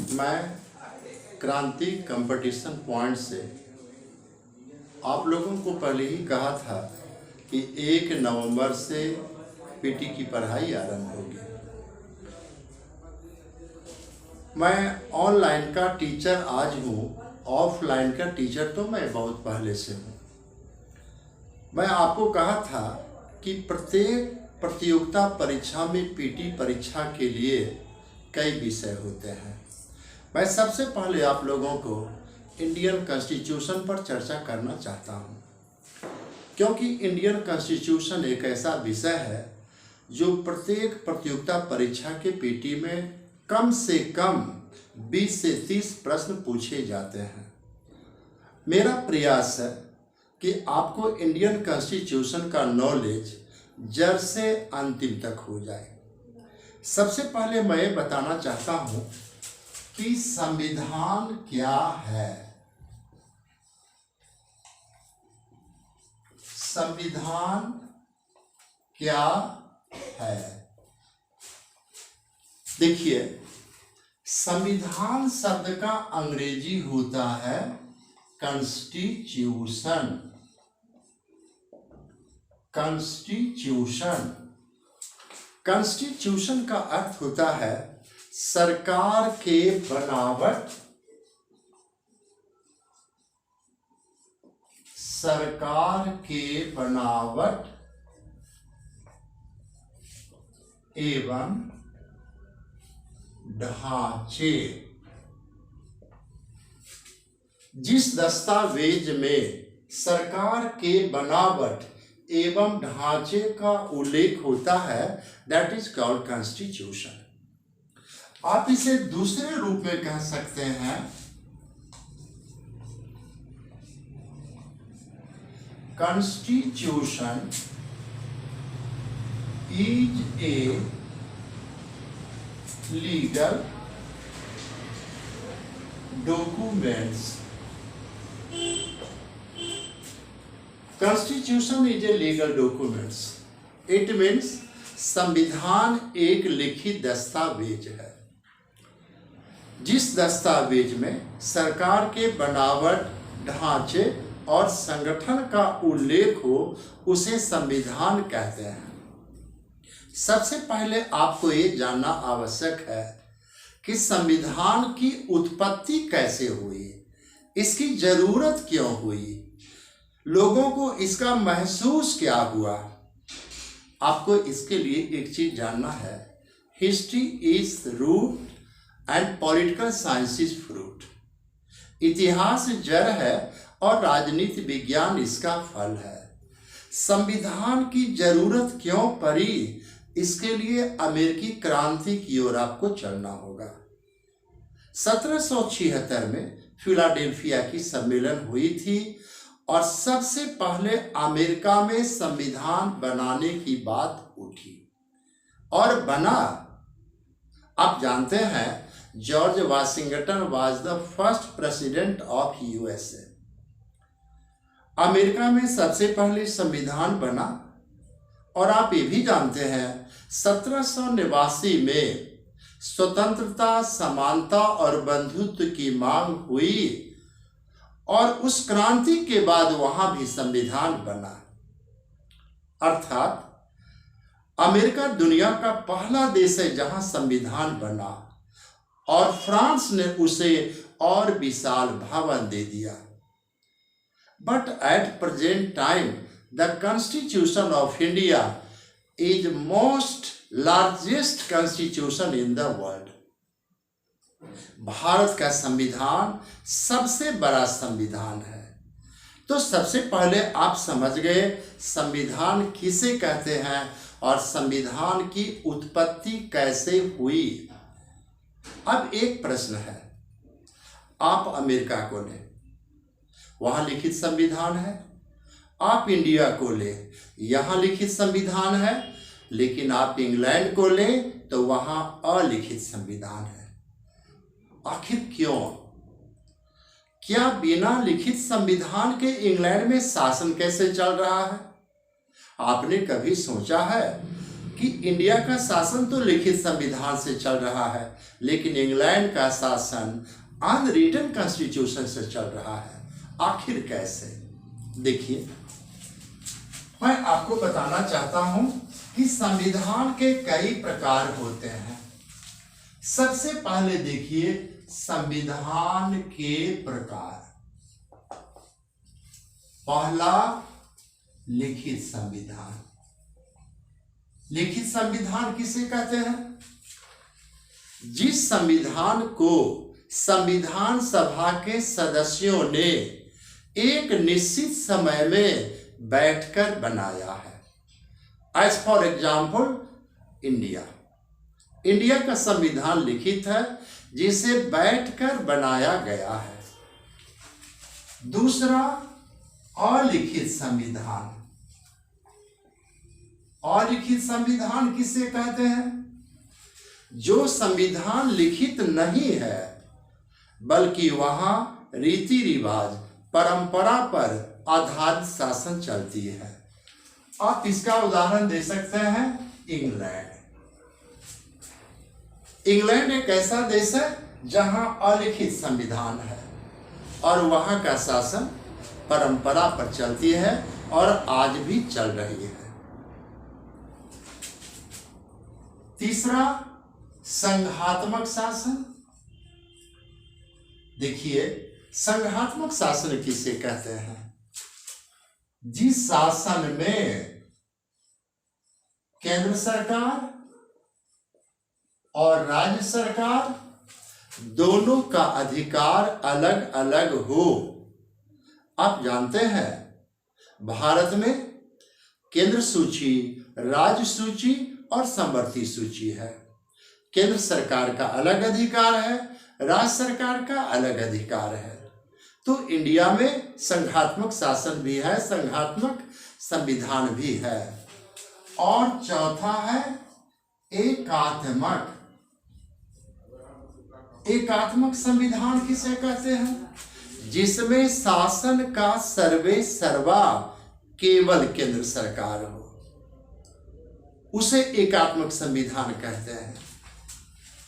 मैं क्रांति competition point से आप लोगों को पहले ही कहा था कि 1 नवंबर से पीटी की पढ़ाई आरंभ होगी। मैं ऑनलाइन का टीचर आज हूँ, ऑफलाइन का टीचर तो मैं बहुत पहले से हूँ। मैं आपको कहा था कि प्रत्येक प्रतियोगिता परीक्षा में पीटी परीक्षा के लिए कई विषय होते हैं। मैं सबसे पहले आप लोगों को इंडियन कॉन्स्टिट्यूशन पर चर्चा करना चाहता हूँ, क्योंकि इंडियन कॉन्स्टिट्यूशन एक ऐसा विषय है जो प्रत्येक प्रतियोगिता परीक्षा के पीटी में कम से कम 20 से 30 प्रश्न पूछे जाते हैं। मेरा प्रयास है कि आपको इंडियन कॉन्स्टिट्यूशन का नॉलेज जड़ से अंतिम तक हो जाए। सबसे पहले मैं बताना चाहता हूँ कि संविधान क्या है। संविधान क्या है? देखिए, संविधान शब्द का अंग्रेजी होता है कॉन्स्टिट्यूशन। कॉन्स्टिट्यूशन कॉन्स्टिट्यूशन का अर्थ होता है सरकार के बनावट, सरकार के बनावट एवं ढांचे। जिस दस्तावेज में सरकार के बनावट एवं ढांचे का उल्लेख होता है, दैट इज कॉल्ड कॉन्स्टिट्यूशन। आप इसे दूसरे रूप में कह सकते हैं constitution is a legal documents. Constitution is a legal documents. It means संविधान एक लिखित दस्तावेज है। जिस दस्तावेज में सरकार के बनावट, ढांचे और संगठन का उल्लेख हो उसे संविधान कहते हैं। सबसे पहले आपको ये जानना आवश्यक है कि संविधान की उत्पत्ति कैसे हुई, इसकी जरूरत क्यों हुई, लोगों को इसका महसूस क्या हुआ। आपको इसके लिए एक चीज जानना है, history is root and political science is fruit. इतिहास जड़ है और राजनीति विज्ञान इसका फल है। संविधान की जरूरत क्यों पड़ी, इसके लिए अमेरिकी क्रांति की ओर आपको चलना होगा। 1776 में फिलाडेल्फिया की सम्मेलन हुई थी और सबसे पहले अमेरिका में संविधान बनाने की बात उठी और बना। आप जानते हैं George Washington was the first president of USA. America में सबसे पहले संविधान बना और आप ये भी जानते हैं 1789 में स्वतंत्रता, समानता और बंधुत्व की मांग हुई और उस क्रांति के बाद वहां भी संविधान बना। अर्थात अमेरिका दुनिया का पहला देश है जहां संविधान बना और फ्रांस ने उसे और विशाल भवन दे दिया। But at present time the constitution of India is most largest constitution in the world. Bharat का संविधान सबसे बड़ा संविधान है। तो सबसे पहले आप समझ गए संविधान किसे कहते हैं और संविधान की उत्पत्ति कैसे हुई। अब एक प्रश्न है, आप अमेरिका को ले, वहां लिखित संविधान है। आप इंडिया को ले, यहां लिखित संविधान है। लेकिन आप इंग्लैंड को ले तो वहां अलिखित संविधान है। आखिर क्यों? क्या बिना लिखित संविधान के इंग्लैंड में शासन कैसे चल रहा है? आपने कभी सोचा है? कि इंडिया का शासन तो लिखित संविधान से चल रहा है, लेकिन इंग्लैंड का शासन अनरिटन कॉन्स्टिट्यूशन से चल रहा है। आखिर कैसे? देखिए, मैं आपको बताना चाहता हूं कि संविधान के कई प्रकार होते हैं। सबसे पहले देखिए संविधान के प्रकार। पहला, लिखित संविधान। लिखित संविधान किसे कहते हैं? जिस संविधान को संविधान सभा के सदस्यों ने एक निश्चित समय में बैठकर बनाया है। एज फॉर एग्जाम्पल इंडिया का संविधान लिखित है, जिसे बैठकर बनाया गया है। दूसरा, अलिखित संविधान। अलिखित संविधान किसे कहते हैं? जो संविधान लिखित नहीं है, बल्कि वहां रीति रिवाज, परंपरा पर आधारित शासन चलती है। आप इसका उदाहरण दे सकते हैं इंग्लैंड। इंग्लैंड एक ऐसा देश है जहां अलिखित संविधान है और वहां का शासन परंपरा पर चलती है और आज भी चल रही है। तीसरा, संघात्मक शासन। देखिए, संघात्मक शासन किसे कहते हैं? जिस शासन में केंद्र सरकार और राज्य सरकार दोनों का अधिकार अलग अलग हो। आप जानते हैं भारत में केंद्र सूची, राज्य सूची और समवर्ती सूची है। केंद्र सरकार का अलग अधिकार है, राज्य सरकार का अलग अधिकार है। तो इंडिया में संघात्मक शासन भी है, संघात्मक संविधान भी है। और चौथा है एकात्मक। एकात्मक संविधान किसे कहते हैं? जिसमें शासन का सर्वे सर्वा केवल केंद्र सरकार हो, उसे एकात्मक संविधान कहते हैं।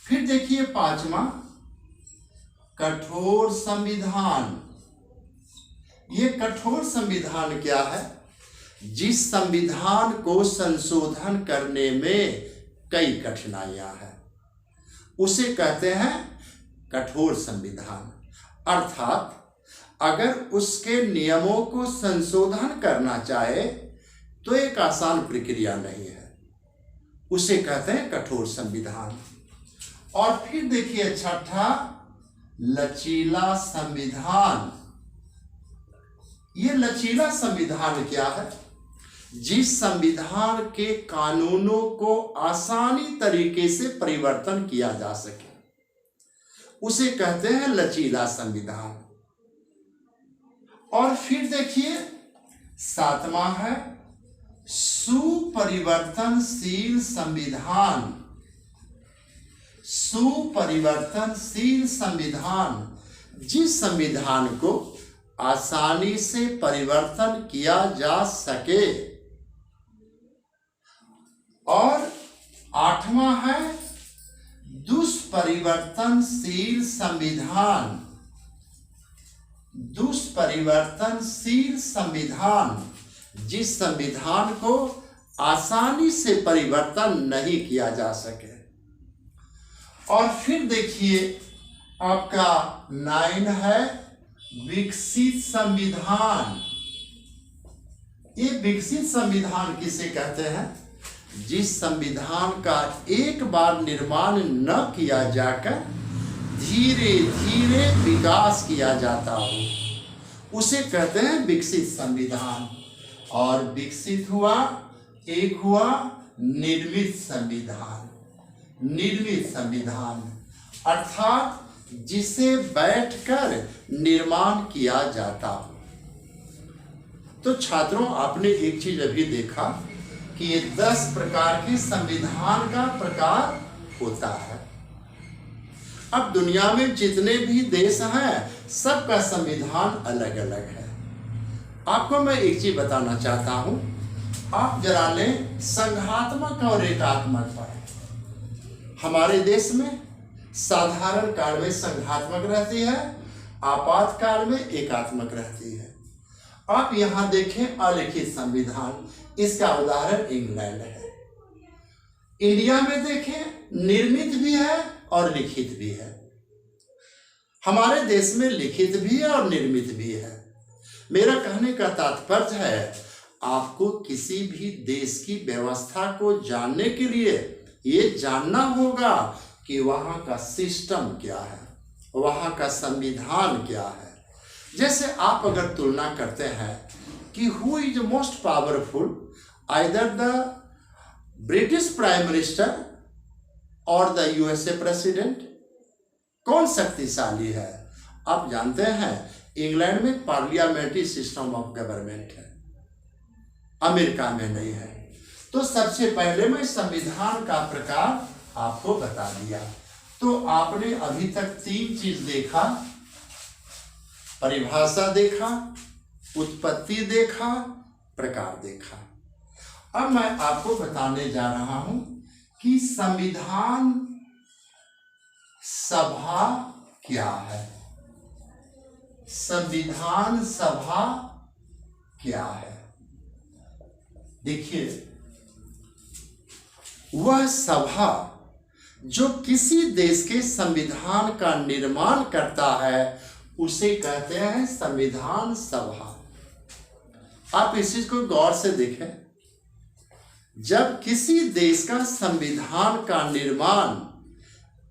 फिर देखिए पांचवा, कठोर संविधान। ये कठोर संविधान क्या है? जिस संविधान को संशोधन करने में कई कठिनाइयां हैं, उसे कहते हैं कठोर संविधान। अर्थात अगर उसके नियमों को संशोधन करना चाहे तो एक आसान प्रक्रिया नहीं है, उसे कहते हैं कठोर संविधान। और फिर देखिए छठा, लचीला संविधान। ये लचीला संविधान क्या है? जिस संविधान के कानूनों को आसानी तरीके से परिवर्तन किया जा सके, उसे कहते हैं लचीला संविधान। और फिर देखिए सातवां है सुपरिवर्तनशील संविधान। सुपरिवर्तनशील संविधान, जिस संविधान को आसानी से परिवर्तन किया जा सके। और आठवां है दुष्परिवर्तनशील संविधान। दुष्परिवर्तनशील संविधान, जिस संविधान को आसानी से परिवर्तन नहीं किया जा सके। और फिर देखिए आपका 9 है विकसित संविधान। ये विकसित संविधान किसे कहते हैं? जिस संविधान का एक बार निर्माण न किया जाकर धीरे धीरे विकास किया जाता हो, उसे कहते हैं विकसित संविधान। और विकसित हुआ, एक हुआ निर्मित संविधान। निर्मित संविधान अर्थात जिसे बैठकर निर्माण किया जाता हो। तो छात्रों, आपने एक चीज अभी देखा कि ये 10 प्रकार के संविधान का प्रकार होता है। अब दुनिया में जितने भी देश हैं, सबका संविधान अलग अलग है। आपको मैं एक चीज बताना चाहता हूं आप जरा लें संघात्मक और एकात्मक पर। हमारे देश में साधारण काल में संघात्मक रहती है, आपातकाल में एकात्मक रहती है। आप यहां देखें अलिखित संविधान, इसका उदाहरण इंग्लैंड है। इंडिया में देखें निर्मित भी है और लिखित भी है। हमारे देश में लिखित भी है और निर्मित भी है। मेरा कहने का तात्पर्य है, आपको किसी भी देश की व्यवस्था को जानने के लिए ये जानना होगा कि वहाँ का सिस्टम क्या है, वहाँ का संविधान क्या है। जैसे आप अगर तुलना करते हैं कि who is most powerful, either the British prime minister और द यूएसए प्रेसिडेंट, कौन शक्तिशाली है? आप जानते हैं इंग्लैंड में पार्लियामेंट्री सिस्टम ऑफ गवर्नमेंट है, अमेरिका में नहीं है। तो सबसे पहले मैं संविधान का प्रकार आपको बता दिया। तो आपने अभी तक 3 चीज देखा, परिभाषा देखा, उत्पत्ति देखा, प्रकार देखा। अब मैं आपको बताने जा रहा हूं कि संविधान सभा क्या है। संविधान सभा क्या है? देखिए, वह सभा जो किसी देश के संविधान का निर्माण करता है उसे कहते हैं संविधान सभा। आप इस चीज को गौर से देखें, जब किसी देश का संविधान का निर्माण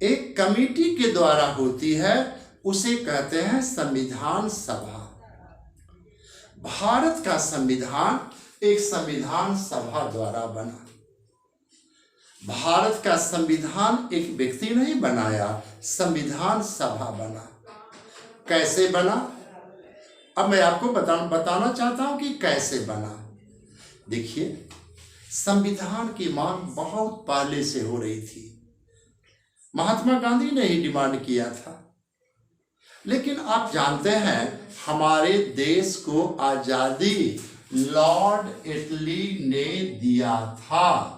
एक कमेटी के द्वारा होती है उसे कहते हैं संविधान सभा। भारत का संविधान एक संविधान सभा द्वारा बना। भारत का संविधान एक व्यक्ति नहीं बनाया, संविधान सभा बना। कैसे बना? अब मैं आपको बताना चाहता हूं कि कैसे बना। देखिए, संविधान की मांग बहुत पहले से हो रही थी। महात्मा गांधी ने ही डिमांड किया था। लेकिन आप जानते हैं हमारे देश को आजादी लॉर्ड एटली ने दिया था।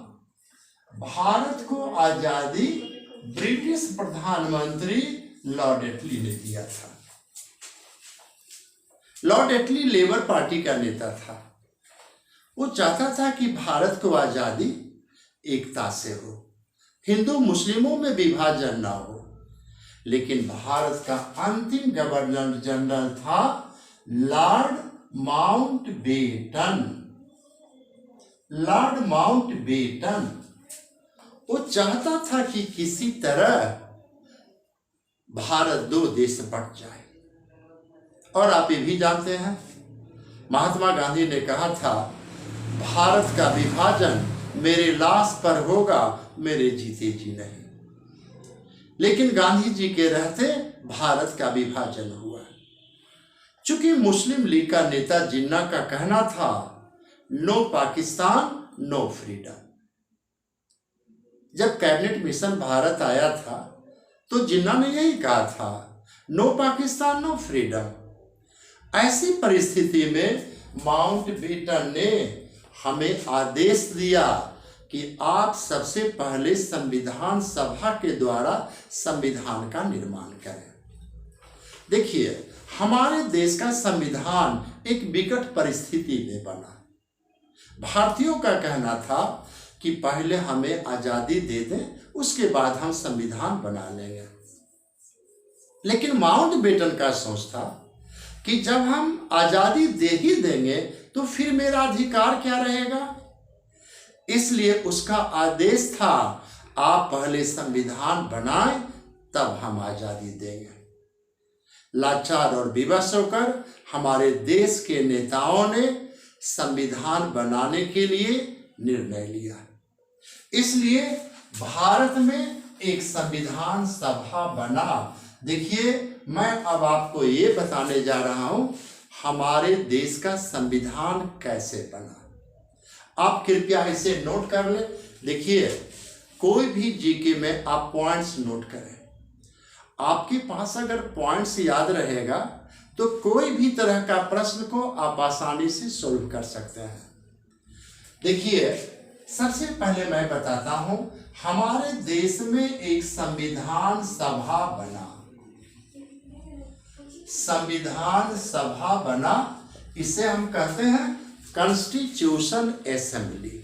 भारत को आजादी ब्रिटिश प्रधानमंत्री लॉर्ड एटली ने दिया था। लॉर्ड एटली लेबर पार्टी का नेता था। वो चाहता था कि भारत को आजादी एकता से हो, हिंदू मुस्लिमों में विभाजन ना हो। लेकिन भारत का अंतिम गवर्नर जनरल था लॉर्ड माउंटबेटन। लॉर्ड माउंटबेटन वो चाहता था कि किसी तरह भारत 2 देश बंट जाए। और आप ये भी जानते हैं महात्मा गांधी ने कहा था, भारत का विभाजन मेरे लाश पर होगा, मेरे जीते जी नहीं। लेकिन गांधी जी के रहते भारत का विभाजन हुआ। चूंकि मुस्लिम लीग का नेता जिन्ना का कहना था नो पाकिस्तान नो फ्रीडम। जब कैबिनेट मिशन भारत आया था तो जिन्ना ने यही कहा था, नो पाकिस्तान नो फ्रीडम। ऐसी परिस्थिति में माउंटबेटन ने हमें आदेश दिया कि आप सबसे पहले संविधान सभा के द्वारा संविधान का निर्माण करें। देखिए, हमारे देश का संविधान एक विकट परिस्थिति में बना। भारतीयों का कहना था कि पहले हमें आजादी दे दें, उसके बाद हम संविधान बना लेंगे। लेकिन माउंटबेटन का सोच था कि जब हम आजादी दे ही देंगे तो फिर मेरा अधिकार क्या रहेगा। इसलिए उसका आदेश था, आप पहले संविधान बनाएं तब हम आजादी देंगे। लाचार और विवश होकर हमारे देश के नेताओं ने संविधान बनाने के लिए निर्णय लिया। इसलिए भारत में एक संविधान सभा बना। देखिए, मैं अब आपको ये बताने जा रहा हूं हमारे देश का संविधान कैसे बना। आप कृपया इसे नोट कर लें। देखिए, कोई भी जीके में आप पॉइंट्स नोट करें। आपके पास अगर पॉइंट्स याद रहेगा तो कोई भी तरह का प्रश्न को आप आसानी से सोल्व कर सकते हैं। देखिए, सबसे पहले मैं बताता हूं, हमारे देश में एक संविधान सभा बना। संविधान सभा बना, इसे हम कहते हैं कॉन्स्टिट्यूशन असेंबली।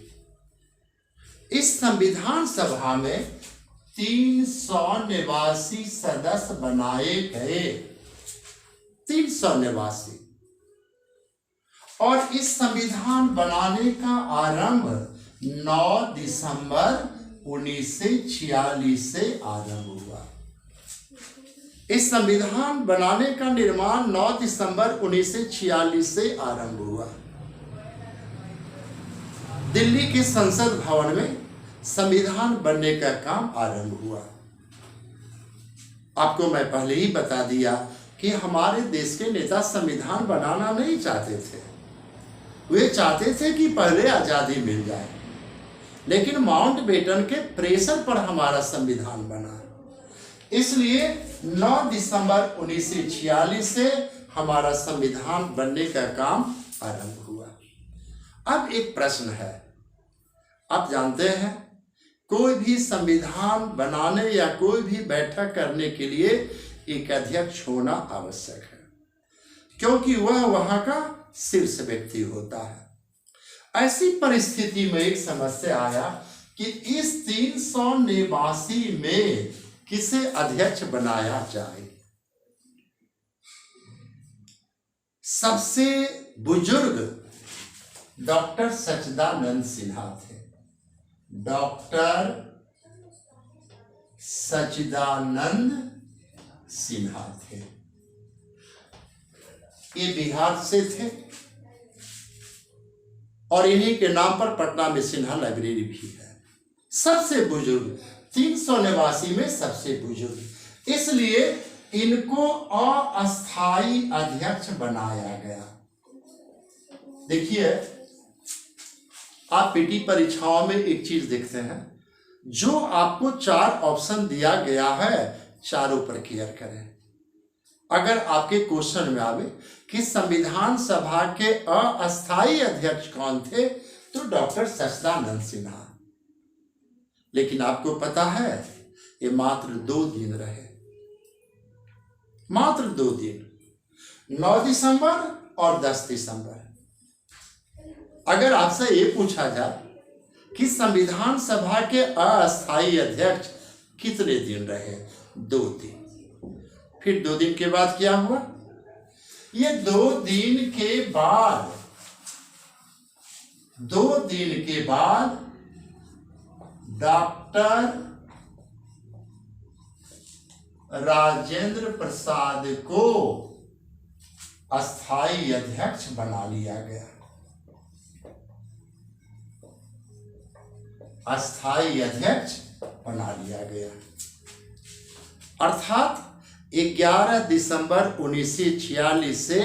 इस संविधान सभा में 389 सदस्य बनाए गए, 389। और इस संविधान बनाने का आरंभ 9 दिसंबर 1946 से आरंभ हुआ। इस संविधान बनाने का निर्माण 9 दिसंबर 1946 से आरंभ हुआ। दिल्ली के संसद भवन में संविधान बनने का काम आरंभ हुआ। आपको मैं पहले ही बता दिया कि हमारे देश के नेता संविधान बनाना नहीं चाहते थे। वे चाहते थे कि पहले आजादी मिल जाए, लेकिन माउंटबेटन के प्रेशर पर हमारा संविधान बना। इसलिए 9 दिसंबर 1946 से हमारा संविधान बनने का काम आरंभ हुआ। अब एक प्रश्न है, आप जानते हैं कोई भी संविधान बनाने या कोई भी बैठक करने के लिए एक अध्यक्ष होना आवश्यक है, क्योंकि वह वहां का शीर्ष व्यक्ति होता है। ऐसी परिस्थिति में एक समस्या आया कि इस 389 में किसे अध्यक्ष बनाया जाए। सबसे बुजुर्ग डॉक्टर सच्चिदानंद सिन्हा थे। डॉक्टर सच्चिदानंद सिन्हा थे। ये बिहार से थे और इन्हीं के नाम पर पटना में सिन्हा लाइब्रेरी भी है। सबसे बुजुर्ग, 389 में सबसे बुजुर्ग, इसलिए इनको अस्थायी अध्यक्ष बनाया गया। देखिए, आप पीटी परीक्षाओं में एक चीज देखते हैं, जो आपको 4 ऑप्शन दिया गया है, चारों पर क्लियर करें। अगर आपके क्वेश्चन में आवे कि संविधान सभा के अस्थायी अध्यक्ष कौन थे, तो डॉक्टर सच्चिदानंद सिन्हा। लेकिन आपको पता है, ये मात्र 2 दिन रहे, मात्र 2 दिन, 9 दिसंबर और 10 दिसंबर। अगर आपसे ये पूछा जाए कि संविधान सभा के अस्थायी अध्यक्ष कितने दिन रहे, 2 दिन। फिर 2 दिन के बाद क्या हुआ? ये 2 दिन के बाद, 2 दिन के बाद डॉक्टर राजेंद्र प्रसाद को अस्थायी अध्यक्ष बना लिया गया। अस्थायी अध्यक्ष बना लिया गया, अर्थात 11 दिसंबर 1946 से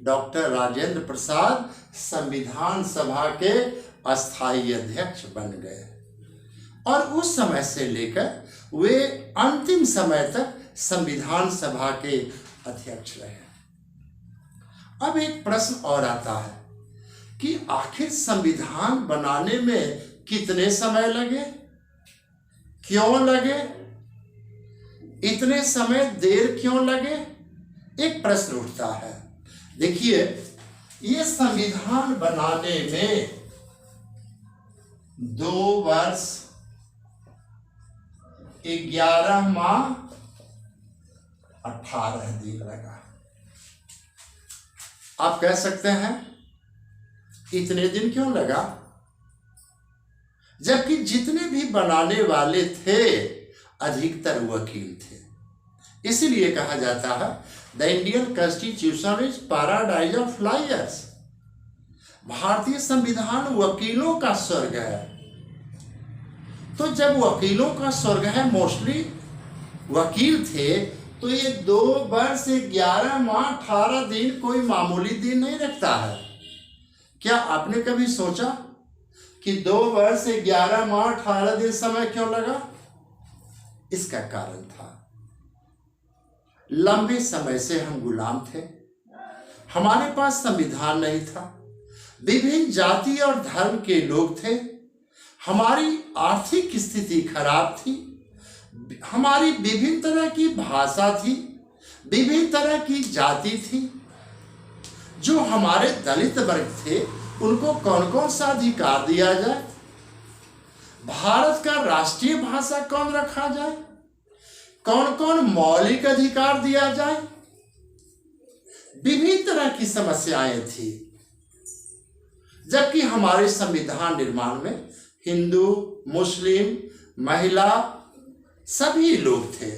डॉक्टर राजेंद्र प्रसाद संविधान सभा के अस्थायी अध्यक्ष बन गए और उस समय से लेकर वे अंतिम समय तक संविधान सभा के अध्यक्ष रहे। अब एक प्रश्न और आता है कि आखिर संविधान बनाने में कितने समय लगे, क्यों लगे, इतने समय देर क्यों लगे, एक प्रश्न उठता है। देखिए, ये संविधान बनाने में 2 वर्ष 11 माह 18 दिन लगा। आप कह सकते हैं इतने दिन क्यों लगा, जबकि जितने भी बनाने वाले थे अधिकतर वकील थे। इसीलिए कहा जाता है the Indian constitution is paradise of lawyers. भारतीय संविधान वकीलों का स्वर्ग है। तो जब वकीलों का स्वर्ग है, मोस्टली वकील थे, तो ये 2 वर्ष 11 माह 18 दिन कोई मामूली दिन नहीं रखता है। क्या आपने कभी सोचा कि 2 वर्ष 11 माह 18 दिन समय क्यों लगा? इसका कारण था लंबे समय से हम गुलाम थे, हमारे पास संविधान नहीं था। विभिन्न जाति और धर्म के लोग थे, हमारी आर्थिक स्थिति खराब थी, हमारी विभिन्न तरह की भाषा थी, विभिन्न तरह की जाति थी। जो हमारे दलित वर्ग थे उनको कौन कौन सा अधिकार दिया जाए, भारत का राष्ट्रीय भाषा कौन रखा जाए, कौन कौन मौलिक अधिकार दिया जाए, विभिन्न तरह की समस्याएं थी। जबकि हमारे संविधान निर्माण में हिंदू, मुस्लिम, महिला सभी लोग थे,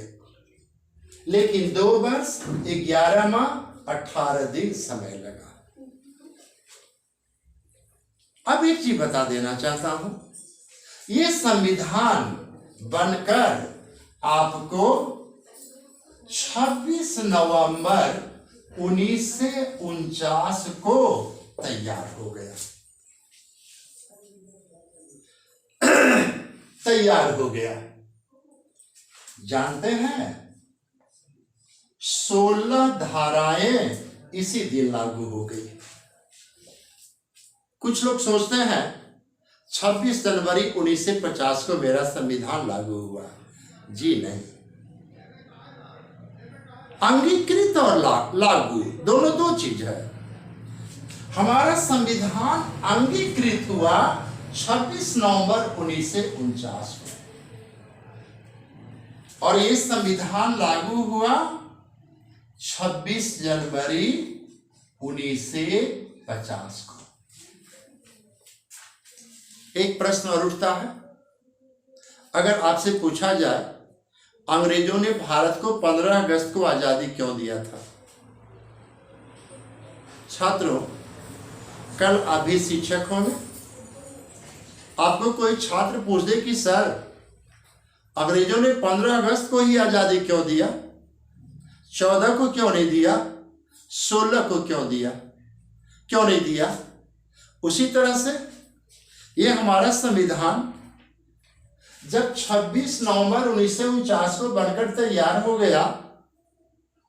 लेकिन 2 वर्ष 11 माह 18 दिन समय लगा। अब एक चीज बता देना चाहता हूं, ये संविधान बनकर आपको 26 नवंबर 1949 को तैयार हो गया। तैयार हो गया। जानते हैं 16 धाराएं इसी दिन लागू हो गई। कुछ लोग सोचते हैं 26 जनवरी 1950 को मेरा संविधान लागू हुआ। जी नहीं, अंगीकृत और लागू दोनों 2 चीज है। हमारा संविधान अंगीकृत हुआ 26 नवंबर 1949 को और ये संविधान लागू हुआ 26 जनवरी 1950 को। एक प्रश्न और उठता है, अगर आपसे पूछा जाए अंग्रेजों ने भारत को 15 अगस्त को आजादी क्यों दिया था? छात्रों, कल आप भी शिक्षक होंगे, आपको कोई छात्र पूछ दे कि सर अंग्रेजों ने 15 अगस्त को ही आजादी क्यों दिया, 14 को क्यों नहीं दिया, 16 को क्यों दिया, क्यों नहीं दिया? उसी तरह से ये हमारा संविधान जब 26 नवंबर 1949 को बनकर तैयार हो गया,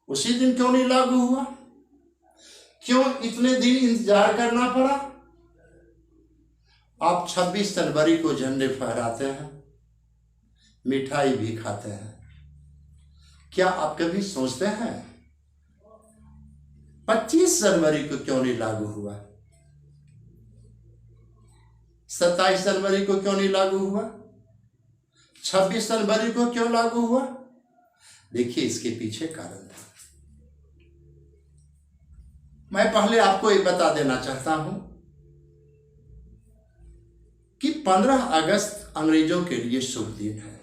उसी दिन क्यों नहीं लागू हुआ? क्यों इतने दिन इंतजार करना पड़ा? आप 26 जनवरी को झंडे फहराते हैं, मिठाई भी खाते हैं, क्या आप कभी सोचते हैं 25 जनवरी को क्यों नहीं लागू हुआ, 27 जनवरी को क्यों नहीं लागू हुआ, 26 जनवरी को क्यों लागू हुआ? देखिए, इसके पीछे कारण था। मैं पहले आपको ये बता देना चाहता हूं कि 15 अगस्त अंग्रेजों के लिए शुभ दिन है,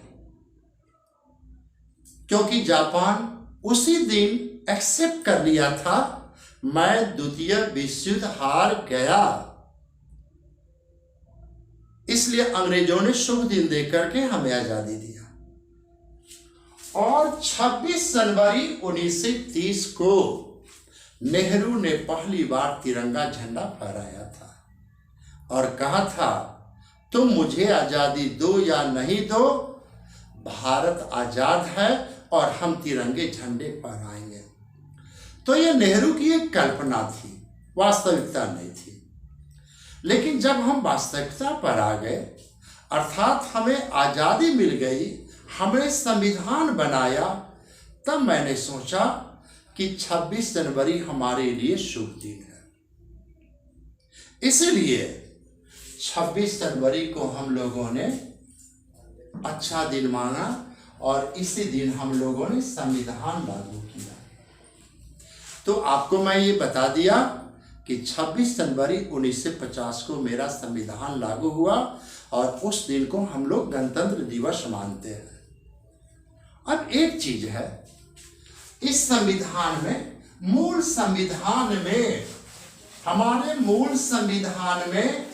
क्योंकि जापान उसी दिन एक्सेप्ट कर लिया था मैं द्वितीय विश्व युद्ध हार गया, इसलिए अंग्रेजों ने शुभ दिन देकर के हमें आजादी दिया। और 26 जनवरी 1930 को नेहरू ने पहली बार तिरंगा झंडा फहराया था और कहा था तुम मुझे आजादी दो या नहीं दो, भारत आजाद है और हम तिरंगे झंडे फहराएंगे। तो यह नेहरू की एक कल्पना थी, वास्तविकता नहीं थी। लेकिन जब हम वास्तविकता पर आ गए, अर्थात हमें आजादी मिल गई, हमें संविधान बनाया, तब मैंने सोचा कि 26 जनवरी हमारे लिए शुभ दिन है। इसलिए 26 जनवरी को हम लोगों ने अच्छा दिन माना और इसी दिन हम लोगों ने संविधान लागू किया। तो आपको मैं ये बता दिया कि 26 जनवरी 1950 को मेरा संविधान लागू हुआ और उस दिन को हम लोग गणतंत्र दिवस मानते हैं। अब एक चीज है, इस संविधान में, मूल संविधान में, हमारे मूल संविधान में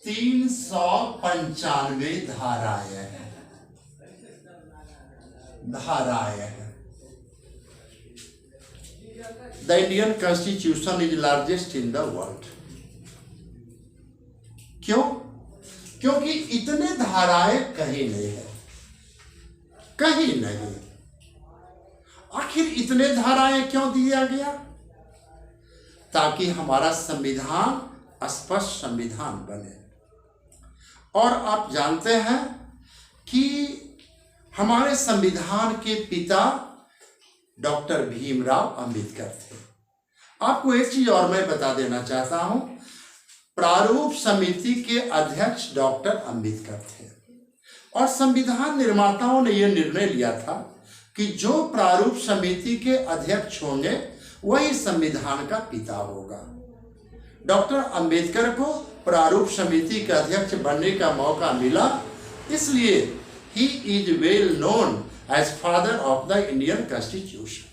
395 धाराएं हैं। The Indian constitution is largest in the world. क्यों? क्योंकि इतने धाराएं कहीं नहीं है, कहीं नहीं। आखिर इतने धाराएं क्यों दिया गया? ताकि हमारा संविधान स्पष्ट संविधान बने। और आप जानते हैं कि हमारे संविधान के पिता डॉक्टर भीमराव अंबेडकर थे। आपको एक चीज और मैं बता देना चाहता हूं, प्रारूप समिति के अध्यक्ष डॉक्टर अंबेडकर थे और संविधान निर्माताओं ने यह निर्णय लिया था कि जो प्रारूप समिति के अध्यक्ष होंगे वही संविधान का पिता होगा। डॉक्टर अंबेडकर को प्रारूप समिति के अध्यक्ष बनने का मौका मिला, इसलिए he is well known as father of the Indian constitution.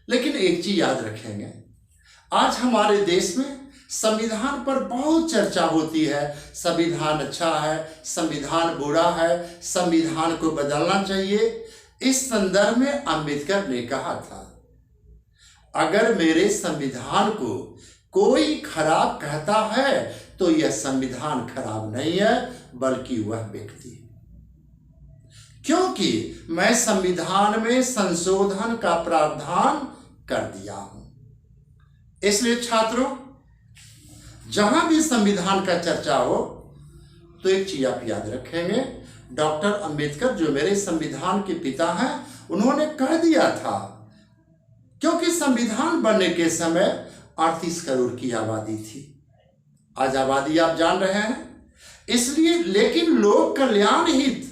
लेकिन एक चीज याद रखेंगे, आज हमारे देश में संविधान पर बहुत चर्चा होती है। संविधान अच्छा है, संविधान बुरा है, संविधान को बदलना चाहिए। इस संदर्भ में अंबेडकर ने कहा था, अगर मेरे संविधान को कोई खराब कहता है तो यह संविधान खराब नहीं है बल्कि वह व्यक्ति, क्योंकि मैं संविधान में संशोधन का प्रावधान कर दिया हूं। इसलिए छात्रों, जहां भी संविधान का चर्चा हो तो एक चीज आप याद रखेंगे, डॉक्टर अंबेडकर जो मेरे संविधान के पिता हैं, उन्होंने कह दिया था, क्योंकि संविधान बनने के समय 38 करोड़ की आबादी थी। आज आबादी आप जान रहे हैं, इसलिए लेकिन लोक कल्याण हित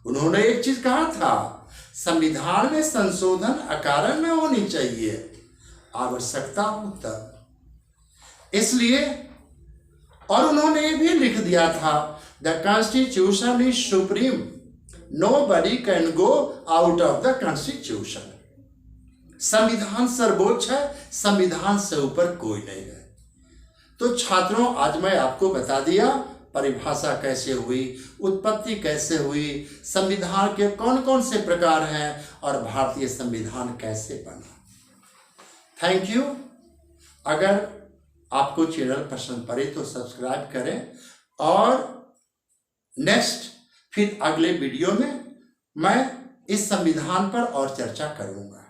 उन्होंने एक चीज कहा था, संविधान में संशोधन अकारण में होनी चाहिए, आवश्यकता हो तब। इसलिए और उन्होंने ये भी लिख दिया था, the constitution is supreme, nobody can go out of the constitution. संविधान सर्वोच्च है, संविधान से ऊपर कोई नहीं है। तो छात्रों, आज मैं आपको बता दिया परिभाषा कैसे हुई, उत्पत्ति कैसे हुई, संविधान के कौन कौन से प्रकार हैं और भारतीय संविधान कैसे बना। Thank you. अगर आपको चैनल पसंद पड़े तो सब्सक्राइब करें और नेक्स्ट फिर अगले वीडियो में मैं इस संविधान पर और चर्चा करूंगा।